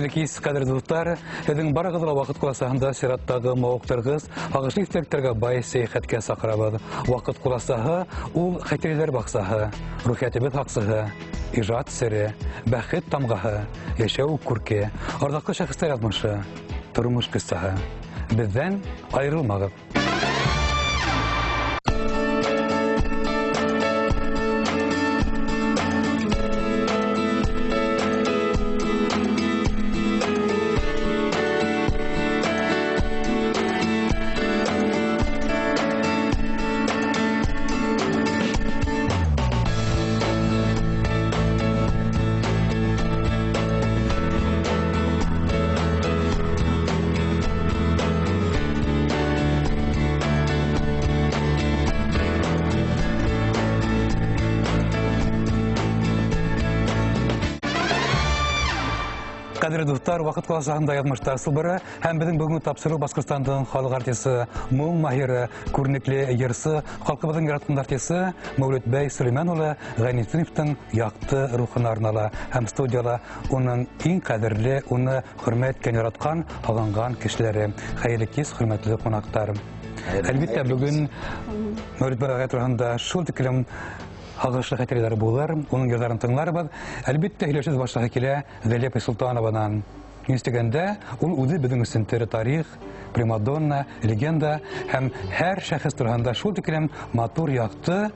Белекис кадр дуттар, эдин барагыдыла вакыт куласагында сираттагы мауктаргыз агышлы истектерге бай сәяхәткә сакырабыз. Вакыт куласаһы ул хәтерләр баксаһы, рухиятыбыз хаксыһы, иҗат сере, бәхет тамгаһы, яшәү күрке, ардаклы шәхестәр язмышы, тормыш кыссаһы. Бездән аерылмагыз. Кадр дуттар, вакыт куласагында язмыштар сылбыры һәм безнең бүгенге тапшыру Башкортстанның халык артисты, моң маһире, күренекле йырчы, халкыбызның яраткан артисты Мәүлетбай Сөләйман улы Гайнетдиновның якты рухын арнала һәм студияда уның иң кадерле, уны хөрмәткән яраткан, аганган кешеләре. Хәерле кич, хөрмәтле кунактар. Әлбәттә, бүген Мәүлетбай турында шул тиклем агышлы хәтерләр булыр, уның йырларын тыңларбыз. Әлбәттә, һөйләшүз башлары килә Зәлия Султановадан. Инстаграмда ул үзе безнең өчен тарих, примадонна, легенда һәм һәр шәхес турында шул тиклем матур якты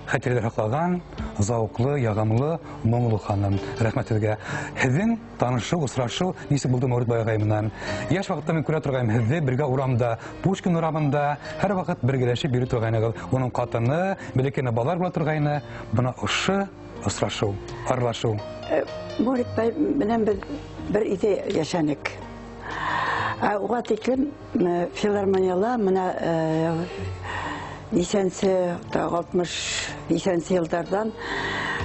хәтерләр хаклаган, зауклы, ягымлы, моңлы ханым. Рәхмәт сезгә. Һезнең танышу, очрашу нисек булды Мәүлетбай агайымнан? Яшь вакытта мин күрә торган һезне бергә урамда, Пушкин урамында һәр вакыт бергәләшеп йөри торганыгыз. Уның катыны, бәләкәй балалар була торганы, буна ошы очрашу, аралашу. Мәүлетбай белән бер идея яшәнек. Уга тиклем филармонияла менә нисәнсе 60 елдардан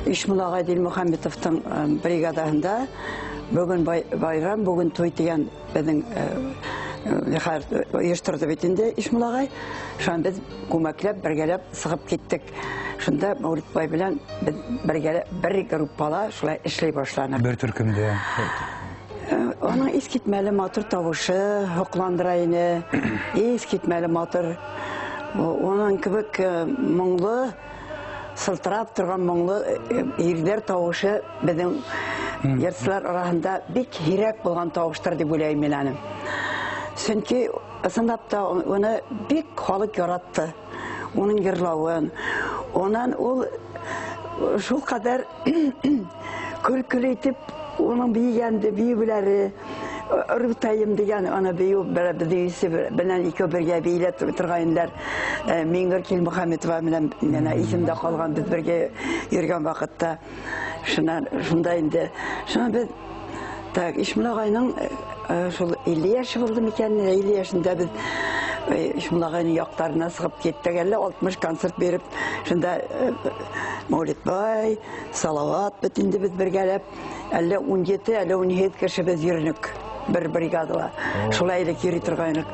Ишмулла Дилмөхәммәтовның бригадасында бүген байрам, бүген туй дигән безнең оештырды бит инде Ишмулла агай. Шуны без күмәкләп, бергәләп сыгып киттек. Шунда Мәүлетбай белән бергәләп бер группала шулай эшләй башланык. Бер төркемдә. Аның искитмәле матур тавышы, хокландыра ине. Искитмәле матур. Onun kibik moңлы, сылтырап торган моңлы ирләр тавышы безнең йырчылар арасында бик һирәк булган тавыштыр дип уйлыйм мин аны. Чөнки ысынлапта аны бик халык яратты. Оның йырлавын. Онан ул шул кадәр көлкілі итеп, оның бейгенде, бейбілері, Рутайым деген ана бейу бейісі білен екі бірге бейлет тұрғайындар. Меңгір Келмұхамметова білен есімде қалған біз бірге ерген вақытта. Шында енді. Шына біз Ишмулла ағайның 50 яшы болды мекен, 50 яшында біз Ишмулла ағайның яқтарына сығып кеттік әлі, 60 концерт беріп, шында Мәүлетбай, Салават бітінді біз біргелеп, әлі 17, әлі 17 кіші біз ерінік бір бригадыла. Шулай әлі кері тұрғайынық.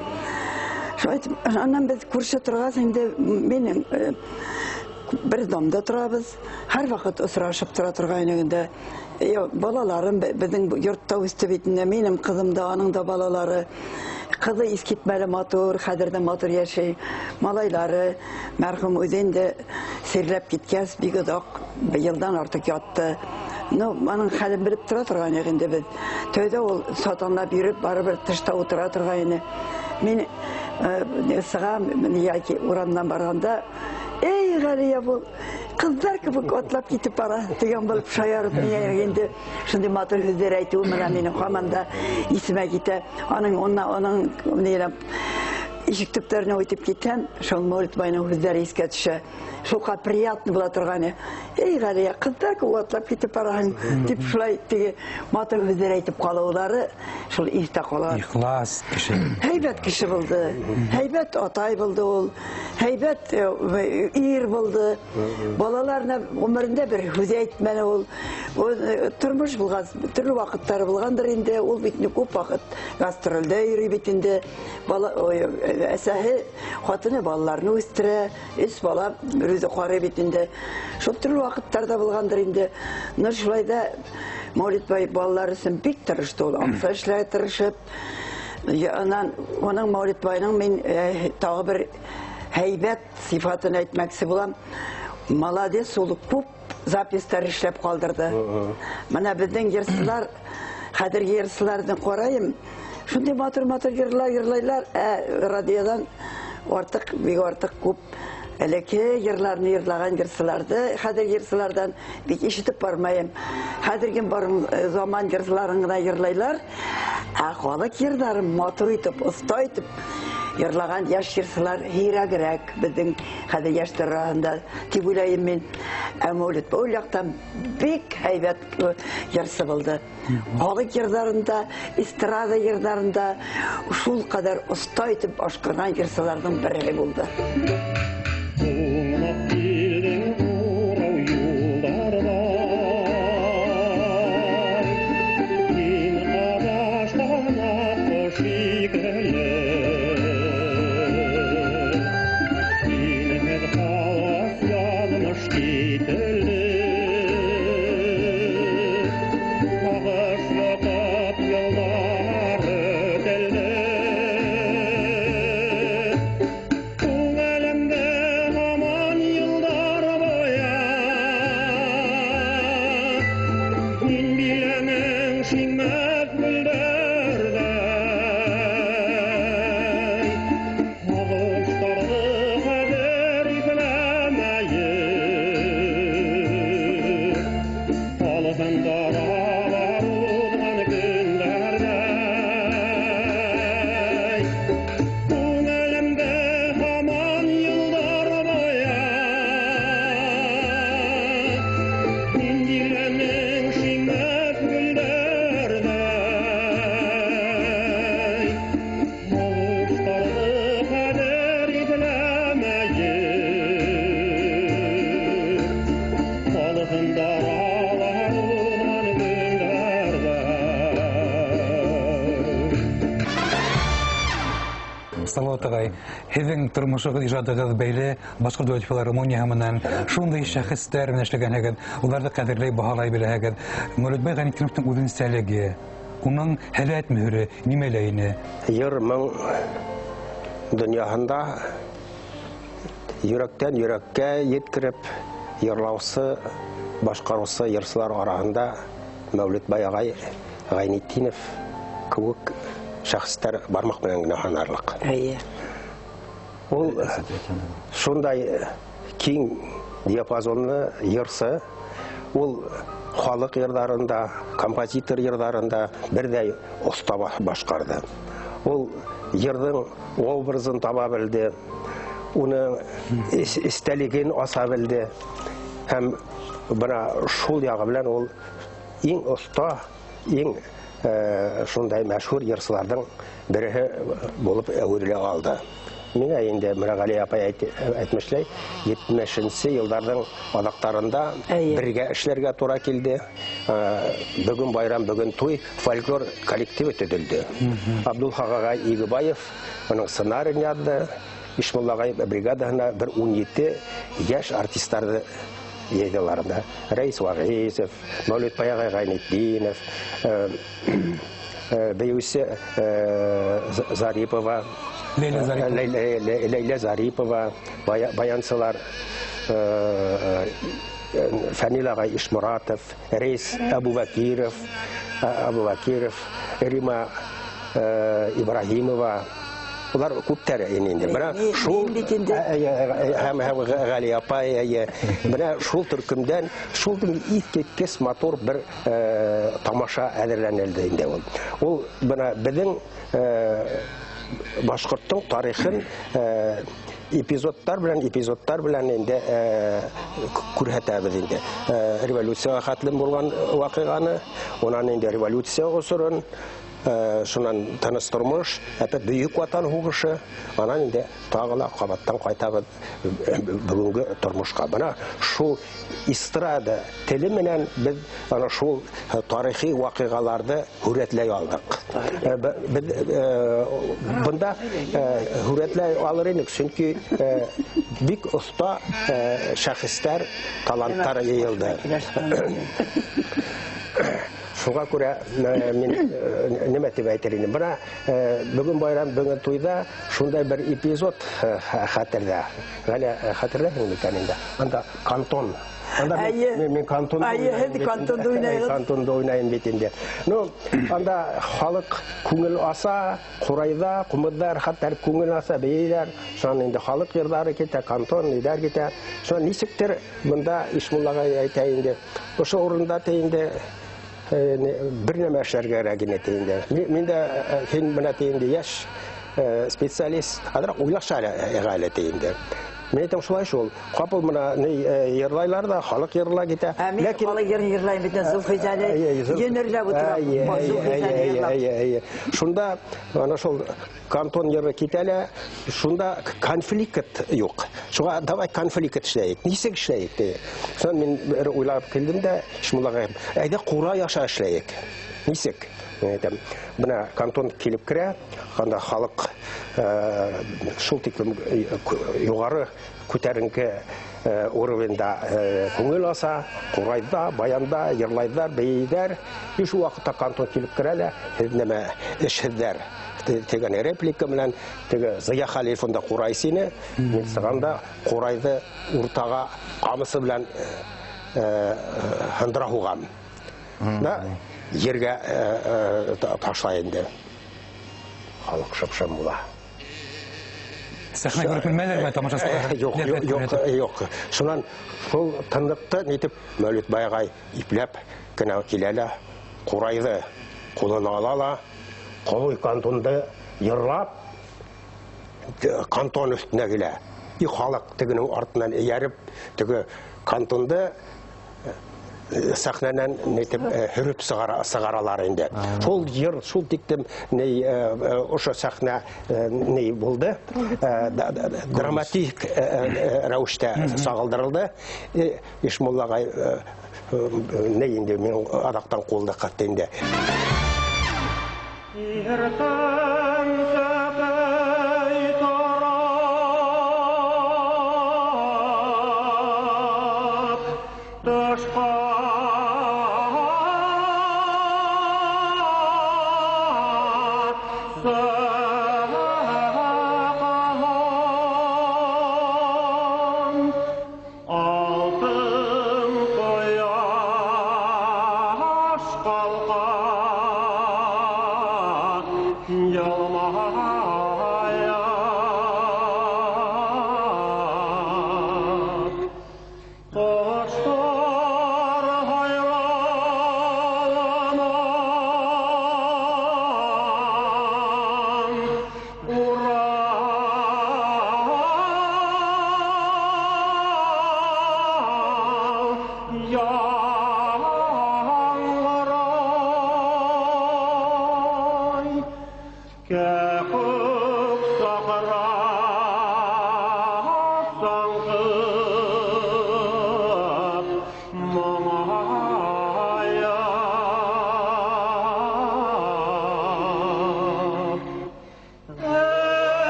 Аннан біз көрші тұрғас, енді менің бір домда тұрабыз, әр вақыт ұсырашып тұра тұрғайынығында. Балаларым біздің йортта өсті бетінде, менің қызым да, аның да балалары. Қызы искитмәлі матур, қадірді матур яшай. Малайлары, мәрхім өзенде серләп кеткәс, бик ұдақ, йылдан артық ятты. Аның хәлін біліп тұра тұрған еғінде біз. Тойда ол сатанлап үйріп, бары-бір тышта отыра тұрғайыны. Мен сығам, урамдан барғанда, ей Ғалия бұл, қыздар кібік отлап кетіп бара, деген болып шайарып енді шынды матыр көздер айтуы мұна менің қаманда есіме кеті. Оның ишіктіктеріне өйтіп кеткен, шол Мәүлетбайның көздері еске түсі. Шолға приятны бұла тұрғаны. Ей Ғалия, қыздар кібік отлап кетіп барағын, деп шылай деге матыр көздер айтып қалаулары, шол есте қалар. Ихлас кіші. Хейбет кіші болды, хейбет атай болды ол, хейбет ир болды. Балаларына өмірінде бір көзе айтмәні ол. Тұрмыш бұлғаз, түрлі вақыттары бұлғандыр енді, ол бетінде көп вақыт гастрольде үйрей бетінде. Әсәхі қатыны балаларыны өстірі, үс бала өзі қары бетінде. Шол түрлі вақыттарда бұлғандыр енді. Нұр шылайда Мәүлид бай балалар өчен бик тырышты ул. Акча эшләргә тырышып. Анан аның Мәүлид байның мин тагы бер һәйбәт сыйфатын әйтмәкче булам. Молодец, ул күп запистар эшләп калдырды. Менә безнең йырчылар, хәзерге йырчыларны карайым. Шундый матур-матур йырлайлар, радиодан бик артык күп элекке йырларны йырлаган йырчыларды, хәзерге йырчылардан бик ишетеп бармайым. Хәзерге заман йырчыларын гына йырлайлар, халык йырларын матур итеп, оста итеп йырлаган яшь йырчылар һирәгрәк безнең хәзер яшьләр арасында дип уйлыйм мин. Мәүлид бу яктан бик һәйбәт йырчы булды. Халык йырларында, эстрада йырларында шул кадәр оста итеп ашкырган йырчыларның бере булды. Салават агай, һеҙҙең тормошығыҙ ижадығыҙ бәйле Башҡорт дәүләт филармонияһы менән шундай шәхестәр менән эшләгәнһегеҙ, уларҙы ҡәҙерләй, баһалай беләһегеҙ. Мәүлид бай Ғәйнетдиновтың үҙенсәлеге, уның һәләт мөһөрө нимәлә ине? Йыр-моң донъяһында йөрәктән йөрәккә еткереп, йырлаусы, башҡарыусы йырсылар араһында Мәүлид бай ағай Ғәйнетдинов кеүек шәхестәр бармаҡ менән генә һанарлыҡ. Ул шундай киң диапазонлы йырсы, ул халыҡ йырҙарында, композитор йырҙарында берҙәй оста башҡарҙы. Ул йырҙың образын таба белде, уның истәлеген аса белде, һәм бына шул яғы белән ул иң оста, иң шундай мәшһүр йырсыларҙың береһе булып әүерелә алды. Миңә инде Мирәғәли апай әйтмешләй, 70-нче йылдарҙың аҙаҡтарында бергә эшләргә тура килде. Бөгөн байрам, бөгөн туй, фольклор коллективы төҙөлдө. Абдулхақ ағай Игебаев уның сценарийын яҙҙы. Ишмулла ағай бригадаһына бер 17 йәш артисттарҙы йыйҙылар. Рәис Вағизов, Мәүлид бай ағай Ғәйнетдинов, бейеүсе Зарипова, Ләйлә Зарипова, баянсылар Фәнил ағай Ишмуратов, Рәис Абубакиров, Рима Ибрahimова. Улар күптәр инде. Бына шул һәм Ғали апай, бына шул төркемдән шулдың иҫ матур бер тамаша әҙерләнелде инде ул. Ул бына безнең башҡорттың тарихын эпизодтар белән инде күрһәтәбеҙ инде. Революцияға хәтлем булған ваҡиғаны, унан инде революция осорон, шунан тыныс тормош, бөйөк ватан һуғышы, анан инде тағы ла ҡабаттан ҡайтабыҙ бөгөнгө тормошҡа. Бына шул эстрада теле менән беҙ ана шул тарихи ваҡиғаларҙы һүрәтләй алдыҡ. Бында һүрәтләй алыр инек, сөнки бик оҫта шәхестәр, таланттар йыйылды. Шуңа күрә мин нимә дип әйтер идем. Бына бүген байрам, бүген туйда шундай бер эпизод хәтердә. Галя хәтерләһеңме икән инде? Анда кантон. Анда мен кантонда уйнайын бит инде. Ну, анда халык күңел аса, курайда, кумыдар, хәтта күңел аса бейләр. Шуның инде халык йырлары китә, кантон лидер китә. Шуның ничектер монда Ишмуллага әйтә инде. Ошо урында инде бер нәмә эшләргә кирәк инде. Мин дә һин менә инде яшь специалист, адрак уйлаша әле инде. Мен әйтәм шулай шул. Капыл мына йырлайлар да, халык йырла китә. Ләкин халык йырлай бит, Зулхиҗаны җенерләп утыра. Шунда ана шул кантон йыры китәлә, шунда конфликт юк. Шуңа давай конфликт эшләйек. Нисек эшләйек ди. Сон мин бер уйлап килдем дә, Ишмуллага, әйдә кура яша эшләйек. Нисек? Әйтәм, бына кантон килеп керә, анда халык шул тиклем югары күтәренке уровеньда күңел аса, курайда, баянда, йырлайдар, бейдәр. И шул вакытта кантон килеп керә дә, нәмә эшһездәр. Тегән реплика белән теге Зыя Халифонда курай сине, мин сыганда курайды уртага камысы белән хандыра хугам. Да ергә ташлай инде. Халык шып-шым була. Сәхнә күреп белмәйләрме тамашачылар? Юк. Шуннан шул тынлыкты нитеп Мәүлид байгай ипләп кенә киләләр, курайды кулына алалар, кой кантонда йырлап кантон өстенә килә. И халык тегенең артыннан ияреп, теге кантонда сәхнәнән нитеп хөрүп сыгаралар инде. Шул йыр, шул тиктем ошо сәхнә ни булды? Драматик рәвештә сагылдырылды. Ишмуллага не инде мен адактан кулды катты инде.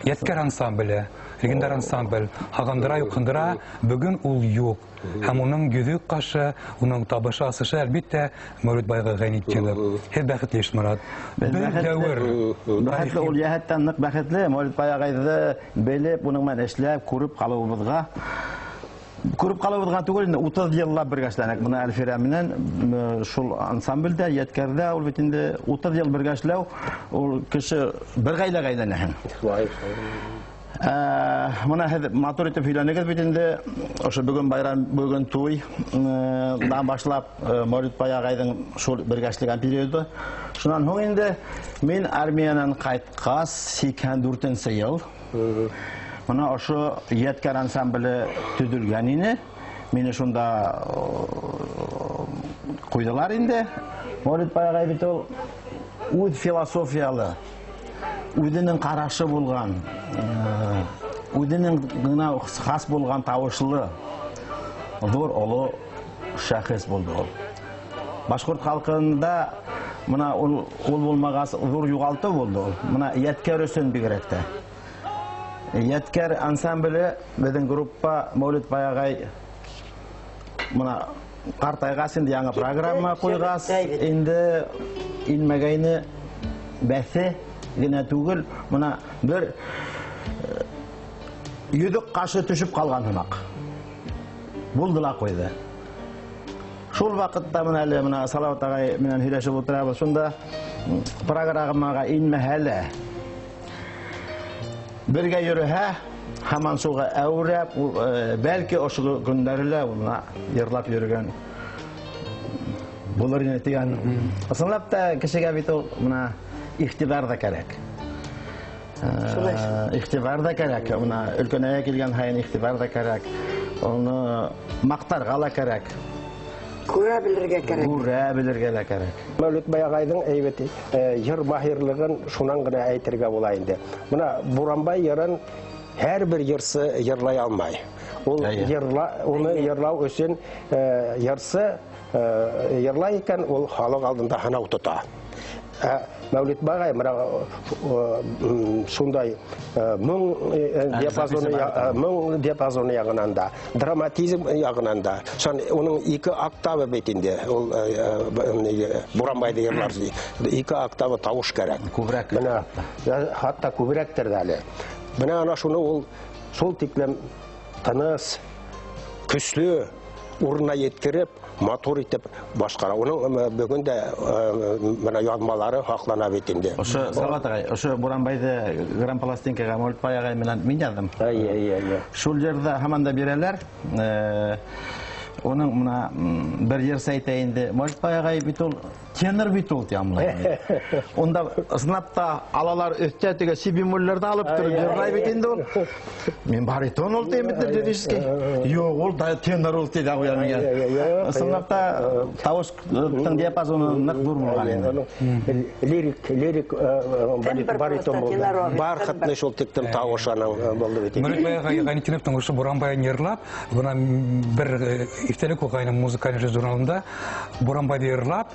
Яткар ансамбле, легендар ансамбль, хагандыра юкындыра, бүген ул юк. Һәм уның йөзек кашы, уның табышы асышы әлбиттә Мәүлид байгы Гайнетдинов. Һәр бәхетле Ишмурат. Бер дәвер. Бәхетле ул яһәттән нык бәхетле. Мәүлид байгайды белеп, уның менән эшләп, күреп калуыбызга. Күреп калуыбызга түгел, 30 еллап бергә эшләнек. Моны Әлфирә менән шул ансамбльдә, Яткәрдә ул бит инде 30 ел бергә эшләү, ул кеше бер гаиләгә әйләнәһен. Моны матур итеп һөйләнегез бит инде. Ошо бүген байрам, бүген туй, дан башлап Мәүлид байгайдың шул бергә эшләгән периоды. Шуннан һуң инде мин армиянан кайткас 84 ел. Мына ошо Яткар ансамбле төзелгән ине. Мине шунда куйдылар инде. Мәулет Бай ағай бит ол үз философиялы, өзінің қарашы болған, өзінің гына хас болған тавышлы, зор ұлы шәхес болды ол. Башқұрт халқында мына ол болмағасы зор юғалты болды ол. Мына Яткер өсен бигерәкте. Яткер ансамблі біздің группа Мәулет Бай ағай мына қартайғас енді яңа программа қойғас, енді илмәгәйні бәсе генә түгел, мына бір үйдік қашы түшіп қалған хымақ. Бұлдыла қойды. Шул вақытта мына Салават ағай менен һөйләшеп отырабыз. Шунда программага инмәһәле. Бергә йөрүһә, һаман шуга әүрәп, бәлки ошо көндәрле уна йырлап йөргән. Булыр ине дигән. Асыллап та кешегә бит ул мына ихтибар да кирәк. Ихтибар да кирәк. Мына өлкәнәгә килгән һайын ихтибар да кирәк. Оны мактарга ла кирәк. Күрә белергә кирәк. Күрә белергә кирәк. Мәулет Бай ағайдың әйбәте йыр маһирлыгын шунан гына әйтергә була инде. Мына Буранбай йырын һәрбер йырсы йырлай алмай. Ул уны йырлау өчен йырсы йырлай икән, ул халык алдында һынау тота. Мәулет Бай шундай моң диапазоны ягынан да, драматизм ягынан да, оның 2 октава бетінде, Буранбайды йырлар, 2 октава тавыш кирәк. Күбрәк. Менә хатта күбрәктер дә әле. Менә ана шуны ул шул тиклем тыныс, көчле урынына еткереп, мотор итеп башкара. Оның бүгінде менә язмалары хаклана бит инде. Ошо Салават ағай, ошо Буранбайды грампластинкага Мәулет Бай ағай менен мин яздым. Шул жердә һаман да бирәләр. Оның мына бер йырсы әйтәйинде. Мәулет Бай ағай бит ул тенор бит ул тямлай. Онда сынапта алалар өстә теге си бемольләрдә алып торып йырлай бит инде ул. Мен баритон ул тем бит лирический. Юк, ул да тенор ул диде ягъя. Сынапта тавыштың диапазоны нык зур булган инде. Лирик баритон булды. Бархатный шул тиктем тавышаның булды бит. Мәулет Бай ағай Ганитиновтың ошо Буранбайын йырлап, бuna бер иftәлек укыган музыкаль журналында Буранбайды йырлап,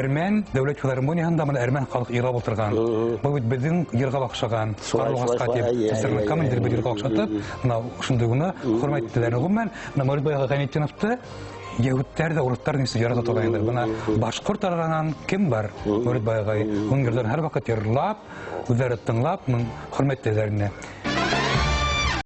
Әрмән дәүләт филармониясында менә Әрмән халык йырлап утырган. Бу бит безнең йырга охшаган. Карлыгаска дип, Сәлман Камилдер бит йырга охшатып, менә шундый гына хөрмәтләр гомумән, менә Мәулет Бай Ганитиновты Яһүдләр дә урыслар нисә ярата торгандыр. Менә башкорт арадан кем бар? Мәулет Бай ағай. Уң йырдан һәр вакыт йырлап, үзләре тыңлап, хөрмәтләренә.